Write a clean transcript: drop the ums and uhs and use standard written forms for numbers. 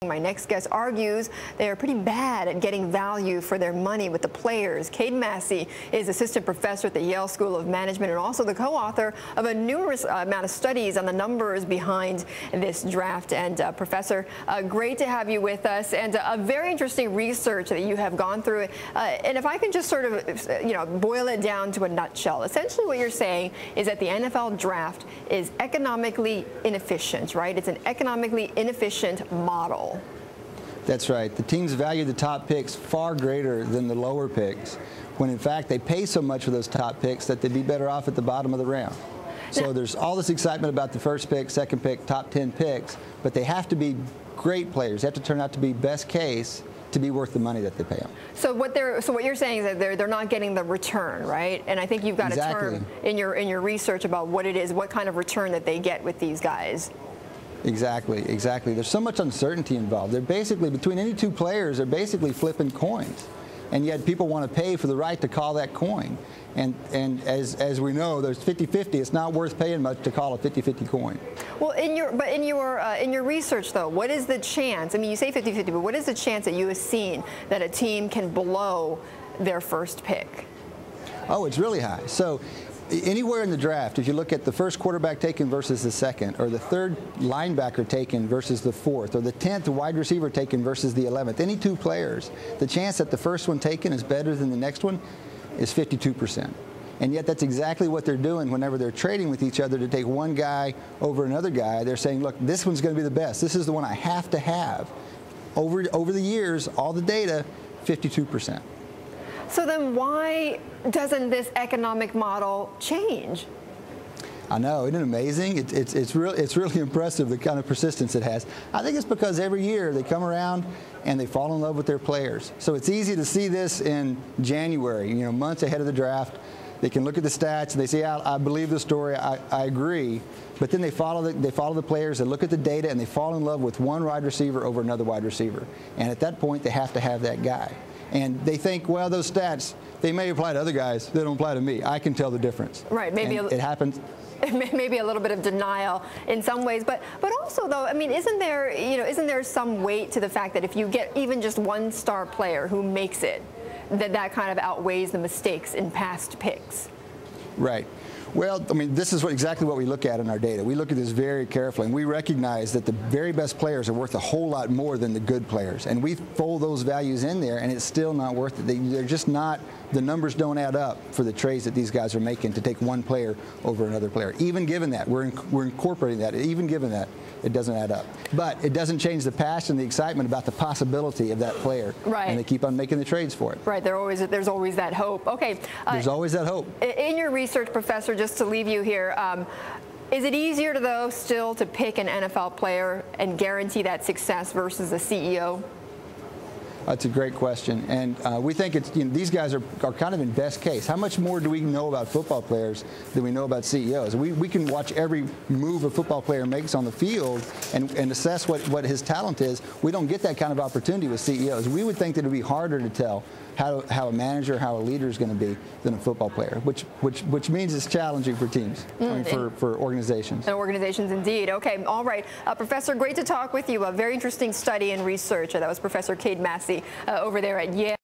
My next guest argues they are pretty bad at getting value for their money with the players. Cade Massey is assistant professor at the Yale School of Management and also the co-author of a numerous amount of studies on the numbers behind this draft. And Professor, great to have you with us, and a very interesting research that you have gone through. And if I can just sort of, boil it down to a nutshell, essentially what you're saying is that the NFL draft is economically inefficient, right? It's an economically inefficient model. That's right. The teams value the top picks far greater than the lower picks, when in fact they pay so much for those top picks that they'd be better off at the bottom of the round. So there's all this excitement about the first pick, second pick, top 10 picks, but they have to be great players. They have to turn out to be best case to be worth the money that they pay them. So what you're saying is that they're not getting the return, right? And I think you've got a term in your research about what it is, what kind of return that they get with these guys. Exactly. There's so much uncertainty involved. They're basically, between any two players, they're basically flipping coins. And yet people want to pay for the right to call that coin. And as we know, there's 50-50. It's not worth paying much to call a 50-50 coin. Well, in your research, though, what is the chance? I mean, you say 50-50, but what is the chance that you have seen that a team can blow their first pick? Oh, it's really high. So anywhere in the draft, if you look at the first quarterback taken versus the second, or the third linebacker taken versus the fourth, or the 10th wide receiver taken versus the 11th, any two players, the chance that the first one taken is better than the next one is 52%. And yet that's exactly what they're doing whenever they're trading with each other to take one guy over another guy. They're saying, look, this one's going to be the best. This is the one I have to have. Over the years, all the data, 52%. So then why doesn't this economic model change? I know, isn't it amazing? It's really impressive, the kind of persistence it has. I think it's because every year they come around and they fall in love with their players. So it's easy to see this in January, months ahead of the draft. They can look at the stats and they say, I believe the story, I agree. But then they follow the players, they look at the data, and they fall in love with one wide receiver over another wide receiver. And at that point, they have to have that guy. And they think, well, those stats, they may apply to other guys. They don't apply to me. I can tell the difference. Right. Maybe it happens. Maybe a little bit of denial in some ways, but also, though, I mean, isn't there some weight to the fact that if you get even just one star player who makes it, that kind of outweighs the mistakes in past picks? Right. Well, I mean, this is exactly what we look at in our data. We look at this very carefully, and we recognize that the very best players are worth a whole lot more than the good players. And we fold those values in there, and it's still not worth it. They're just not, the numbers don't add up for the trades that these guys are making to take one player over another player. Even given that, we're incorporating that. Even given that, it doesn't add up. But it doesn't change the passion, the excitement about the possibility of that player. Right. And they keep on making the trades for it. Right. There's always that hope. Okay. There's always that hope. In your research, Professor, just to leave you here, is it easier, though, still to pick an NFL player and guarantee that success versus a CEO? That's a great question, and we think it's, these guys are kind of in best case. How much more do we know about football players than we know about CEOs? We can watch every move a football player makes on the field and assess what his talent is. We don't get that kind of opportunity with CEOs. We would think that it would be harder to tell how a manager, how a leader is going to be than a football player, which means it's challenging for teams, for organizations. And organizations, indeed. Okay, all right. Professor, great to talk with you. A very interesting study and research. That was Professor Cade Massey over there at Yale.